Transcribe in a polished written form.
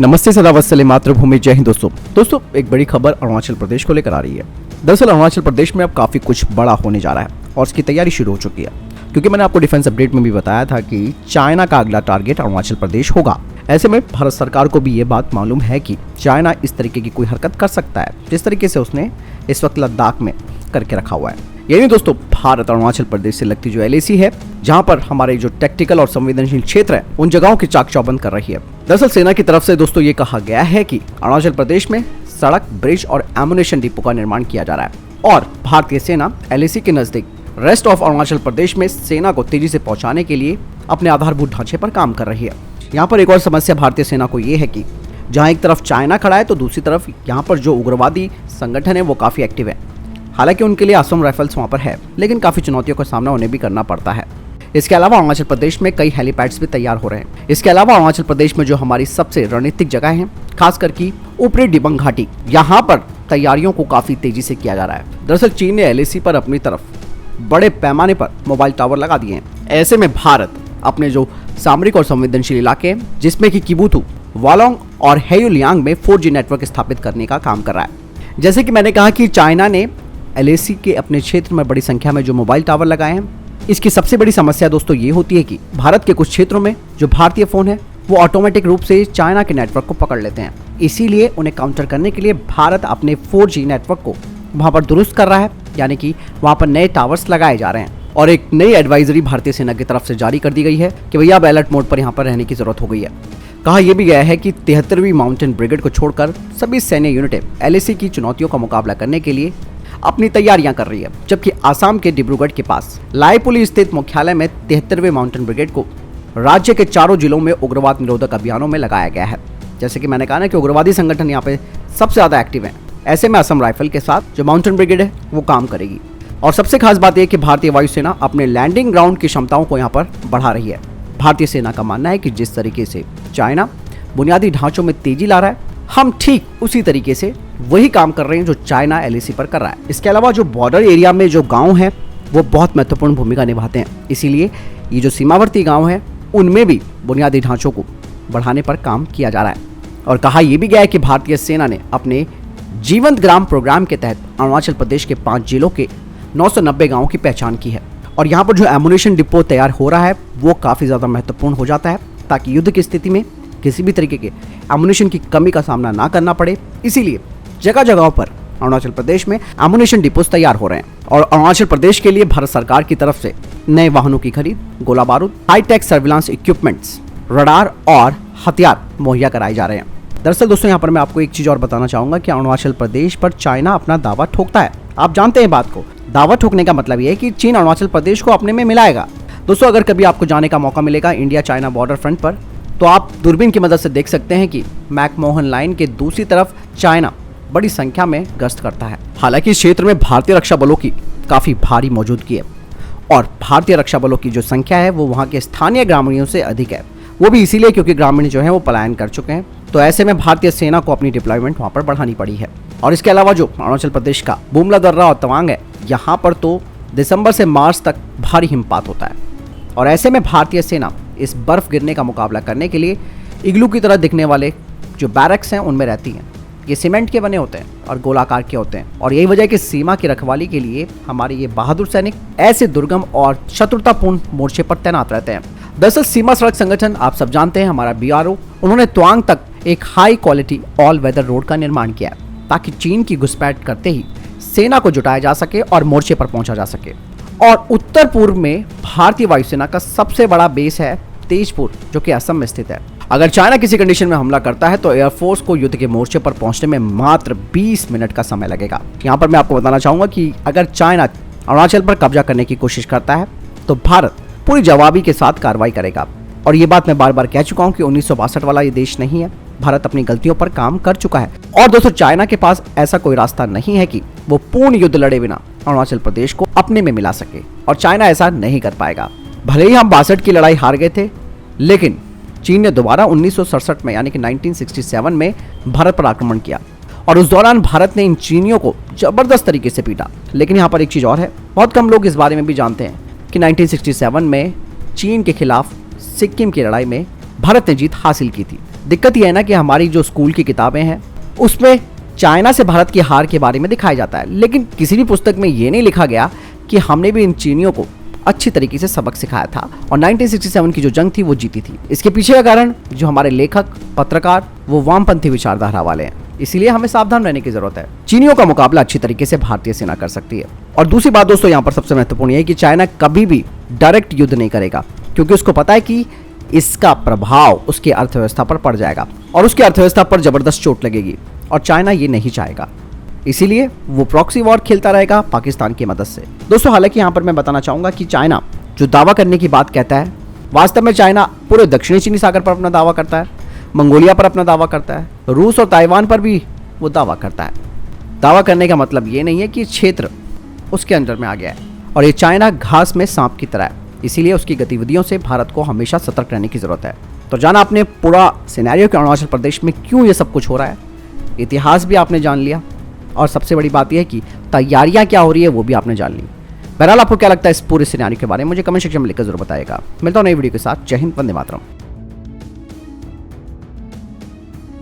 नमस्ते सदा वत्सले मातृभूमि, जय हिंद। दोस्तों एक बड़ी खबर अरुणाचल प्रदेश को लेकर आ रही है। दरअसल अरुणाचल प्रदेश में अब काफी कुछ बड़ा होने जा रहा है और इसकी तैयारी शुरू हो चुकी है, क्योंकि मैंने आपको डिफेंस अपडेट में भी बताया था कि चाइना का अगला टारगेट अरुणाचल प्रदेश होगा। ऐसे में भारत सरकार को भी ये बात मालूम है कि चाइना इस तरीके की कोई हरकत कर सकता है जिस तरीके से उसने इस वक्त लद्दाख में करके रखा हुआ है। यही दोस्तों, भारत अरुणाचल प्रदेश से लगती जो LAC है, जहां पर हमारे जो टेक्टिकल और संवेदनशील क्षेत्र है, उन जगहों की चाक चौबंद कर रही है। दरअसल सेना की तरफ से दोस्तों ये कहा गया है कि अरुणाचल प्रदेश में सड़क, ब्रिज और एमुनेशन डिपो का निर्माण किया जा रहा है और भारतीय सेना LAC के नजदीक रेस्ट ऑफ अरुणाचल प्रदेश में सेना को तेजी से पहुंचाने के लिए अपने आधारभूत ढांचे पर काम कर रही है। यहाँ पर एक और समस्या भारतीय सेना को ये है कि जहाँ एक तरफ चाइना खड़ा है तो दूसरी तरफ यहाँ पर जो उग्रवादी संगठन है वो काफी एक्टिव है। हालांकि उनके लिए असम राइफल्स वहाँ पर है, लेकिन काफी चुनौतियों का सामना उन्हें भी करना पड़ता है। इसके अलावा अरुणाचल प्रदेश में कई हेलीपैड्स भी तैयार हो रहे हैं। इसके अलावा अरुणाचल प्रदेश में जो हमारी सबसे रणनीतिक जगह है, खासकर की ऊपरी डिबंग घाटी, यहाँ पर तैयारियों को काफी तेजी से किया जा रहा है। दरअसल चीन ने LAC पर अपनी तरफ बड़े पैमाने पर मोबाइल टावर लगा दिए हैं। ऐसे में भारत अपने जो सामरिक और संवेदनशील इलाके हैं, जिसमें कि किबुथु, वालोंग और हेयुलियांग में 4G नेटवर्क स्थापित करने का काम कर रहा है। जैसे कि मैंने कहा कि चाइना ने LAC के अपने क्षेत्र में बड़ी संख्या में जो मोबाइल टावर लगाए हैं, इसकी सबसे बड़ी समस्या दोस्तों ये होती है कि भारत के कुछ क्षेत्रों में जो भारतीय फोन है वो ऑटोमेटिक रूप से चाइना के नेटवर्क को पकड़ लेते हैं। इसीलिए उन्हें काउंटर करने के लिए भारत अपने 4G नेटवर्क को वहां पर दुरुस्त कर रहा है, यानी कि वहां पर नए टावर्स लगाए जा रहे हैं। और एक नई एडवाइजरी भारतीय सेना की तरफ से जारी कर दी गई है कि भैया अब अलर्ट मोड पर यहाँ पर रहने की जरूरत हो गई है। कहा यह भी गया है कि 73वीं माउंटेन ब्रिगेड को छोड़कर सभी सैन्य यूनिटें LAC की चुनौतियों का मुकाबला करने के लिए अपनी तैयारियां कर रही है। जबकि आसाम के डिब्रूगढ़ के पास लाईपुली स्थित मुख्यालय में 73वें माउंटेन ब्रिगेड को राज्य के चारों जिलों में उग्रवाद निरोधक अभियानों में लगाया गया है। जैसे कि मैंने कहा ना कि उग्रवादी संगठन यहाँ पे सबसे ज्यादा एक्टिव है। ऐसे में असम राइफल के साथ जो माउंटेन ब्रिगेड है वो काम करेगी। और सबसे खास बात यह कि भारतीय वायुसेना अपने लैंडिंग ग्राउंड की क्षमताओं को यहाँ पर बढ़ा रही है। भारतीय सेना का मानना है कि जिस तरीके से चाइना बुनियादी ढांचों में तेजी ला रहा है, हम ठीक उसी तरीके से वही काम कर रहे हैं जो चाइना LAC पर कर रहा है। इसके अलावा जो बॉर्डर एरिया में जो गांव हैं वो बहुत महत्वपूर्ण भूमिका निभाते हैं। इसीलिए ये जो सीमावर्ती गांव हैं उनमें भी बुनियादी ढांचों को बढ़ाने पर काम किया जा रहा है। और कहा यह भी गया है कि भारतीय सेना ने अपने जीवंत ग्राम प्रोग्राम के तहत अरुणाचल प्रदेश के 5 जिलों के 990 गाँवों की पहचान की है। और यहाँ पर जो एमुनेशन डिपो तैयार हो रहा है वो काफ़ी ज़्यादा महत्वपूर्ण हो जाता है, ताकि युद्ध की स्थिति में किसी भी तरीके के एमुनेशन की कमी का सामना ना करना पड़े। इसीलिए जगह जगहों पर अरुणाचल प्रदेश में एमुनेशन डिपोज तैयार हो रहे हैं। और अरुणाचल प्रदेश के लिए भारत सरकार की तरफ से नए वाहनों की खरीद, गोला बारूद, हाईटेक सर्विलांस इक्विपमेंट्स, रडार और हथियार मुहैया कराए जा रहे हैं। दरअसल दोस्तों यहाँ पर मैं आपको एक चीज और बताना चाहूंगा कि अरुणाचल प्रदेश पर चाइना अपना दावा ठोकता है। आप जानते हैं बात को। दावा ठोकने का मतलब यह है कि चीन अरुणाचल प्रदेश को अपने में मिलाएगा। दोस्तों अगर कभी आपको जाने का मौका मिलेगा इंडिया चाइना बॉर्डर फ्रंट पर, तो आप दूरबीन की मदद से देख सकते हैं कि मैकमोहन लाइन के दूसरी तरफ चाइना बड़ी संख्या में गश्त करता है। हालांकि इस क्षेत्र में भारतीय रक्षा बलों की काफी भारी मौजूदगी है और भारतीय रक्षा बलों की जो संख्या है वो वहां के स्थानीय ग्रामीणों से अधिक है। वो भी इसीलिए क्योंकि ग्रामीण जो है वो पलायन कर चुके हैं। तो ऐसे में भारतीय सेना को अपनी डिप्लॉयमेंट वहां पर बढ़ानी पड़ी है। और इसके अलावा जो अरुणाचल प्रदेश का बुमला दर्रा और तवांग है, यहाँ पर तो दिसंबर से मार्च तक भारी हिमपात होता है। और ऐसे में भारतीय सेना इस बर्फ गिरने का मुकाबला करने के लिए इग्लू की तरह दिखने वाले जो बैरक्स हैं उनमें रहती हैं। ये सीमेंट के बने होते हैं और गोलाकार के होते हैं। और यही वजह है कि सीमा की रखवाली के लिए हमारे ये बहादुर सैनिक ऐसे दुर्गम और शत्रुतापूर्ण मोर्चे पर तैनात रहते हैं। दरअसल सीमा सड़क संगठन आप सब जानते हैं, हमारा BRO, उन्होंने तवांग तक एक high quality all weather road का निर्माण किया ताकि चीन की घुसपैठ करते ही सेना को जुटाया जा सके और मोर्चे पर पहुंचा जा सके। और उत्तर पूर्व में भारतीय वायुसेना का सबसे बड़ा बेस है तेजपुर, जो कि असम में स्थित है। अगर चाइना किसी कंडीशन में हमला करता है तो एयरफोर्स को युद्ध के मोर्चे पर पहुंचने में मात्र 20 मिनट का समय लगेगा। यहाँ पर मैं आपको बताना चाहूंगा कि अगर चाइना अरुणाचल पर कब्जा करने की कोशिश करता है तो भारत पूरी जवाबी के साथ कार्रवाई करेगा। और ये बात मैं बार बार कह चुका हूँ कि 1962 वाला ये देश नहीं है। भारत अपनी गलतियों पर काम कर चुका है। और दोस्तों चाइना के पास ऐसा कोई रास्ता नहीं है कि वो पूर्ण युद्ध लड़े बिना अरुणाचल प्रदेश को अपने में मिला सके, और चाइना ऐसा नहीं कर पाएगा। भले ही हम 62 की लड़ाई हार गए थे, लेकिन चीन ने दोबारा 1967 में यानी कि 1967 में भारत पर आक्रमण किया और उस दौरान भारत ने इन चीनियों को जबरदस्त तरीके से पीटा। लेकिन यहाँ पर एक चीज और है, बहुत कम लोग इस बारे में भी जानते हैं कि 1967 में चीन के खिलाफ सिक्किम की लड़ाई में भारत ने जीत हासिल की थी। दिक्कत यह है ना कि हमारी जो स्कूल की किताबें हैं उसमें चाइना से भारत की हार के बारे में दिखाया जाता है, लेकिन किसी भी पुस्तक में ये नहीं लिखा गया कि हमने भी इन चीनियों को अच्छी तरीके से सबक सिखाया था और 1967 की जो जंग थी वो जीती थी। इसके पीछे का कारण जो हमारे लेखक पत्रकार वो वामपंथी विचारधारा वाले हैं, इसीलिए हमें सावधान रहने की जरूरत है। चीनियों का मुकाबला अच्छी तरीके से भारतीय सेना कर सकती है। और दूसरी बात दोस्तों यहाँ पर सबसे महत्वपूर्ण है कि चाइना कभी भी डायरेक्ट युद्ध नहीं करेगा, क्योंकि उसको पता है कि इसका प्रभाव उसकी अर्थव्यवस्था पर पड़ जाएगा और उसकी अर्थव्यवस्था पर जबरदस्त चोट लगेगी और चाइना ये नहीं चाहेगा, इसीलिए वो प्रॉक्सी वॉर खेलता रहेगा पाकिस्तान की मदद से। दोस्तों हालांकि यहाँ पर मैं बताना चाहूंगा कि चाइना जो दावा करने की बात कहता है, वास्तव में चाइना पूरे दक्षिणी चीनी सागर पर अपना दावा करता है, मंगोलिया पर अपना दावा करता है, रूस और ताइवान पर भी वो दावा करता है। दावा करने का मतलब ये नहीं है कि क्षेत्र उसके अंडर में आ गया है और ये चाइना घास में सांप की तरह है, इसीलिए उसकी गतिविधियों से भारत को हमेशा सतर्क रहने की जरूरत है। तो जाना आपने पूरा सिनेरियो कि अरुणाचल प्रदेश में क्यों ये सब कुछ हो रहा है, इतिहास भी आपने जान लिया और सबसे बड़ी बात यह है कि तैयारियां क्या हो रही है वो भी आपने जान ली। बहरहाल आपको क्या लगता है इस पूरे सिनेरियो के बारे में मुझे कमेंट सेक्शन में लिखकर जरूर बताएगा। मिलता हूं नई वीडियो के साथ। जय हिंद, वंदे मातरम।